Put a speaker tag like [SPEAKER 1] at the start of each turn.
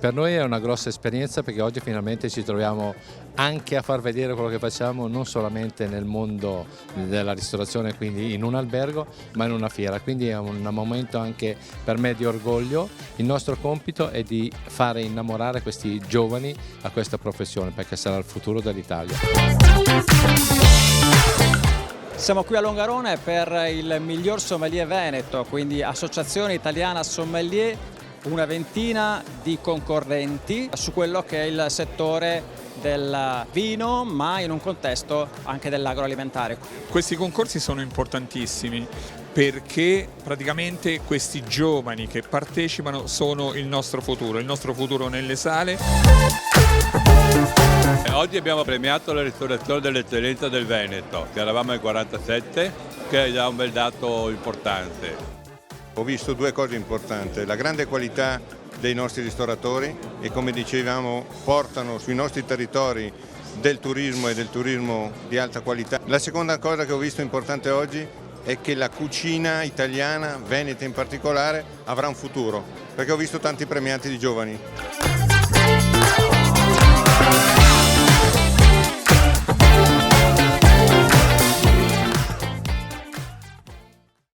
[SPEAKER 1] Per noi è una grossa esperienza perché oggi finalmente ci troviamo anche a far vedere quello che facciamo non solamente nel mondo della ristorazione, quindi in un albergo, ma in una fiera, quindi è un momento anche per me di orgoglio. Il nostro compito è di fare innamorare questi giovani a questa professione perché sarà il futuro dell'Italia.
[SPEAKER 2] Siamo qui a Longarone per il miglior sommelier veneto, quindi Associazione Italiana Sommelier, una ventina di concorrenti su quello che è il settore del vino, ma in un contesto anche dell'agroalimentare.
[SPEAKER 3] Questi concorsi sono importantissimi perché praticamente questi giovani che partecipano sono il nostro futuro nelle sale.
[SPEAKER 4] Oggi abbiamo premiato la ristorazione dell'eccellenza del Veneto, che eravamo al 47, che è già un bel dato importante.
[SPEAKER 5] Ho visto due cose importanti, la grande qualità dei nostri ristoratori e come dicevamo portano sui nostri territori del turismo e del turismo di alta qualità. La seconda cosa che ho visto importante oggi è che la cucina italiana, veneta in particolare, avrà un futuro, perché ho visto tanti premiati di giovani.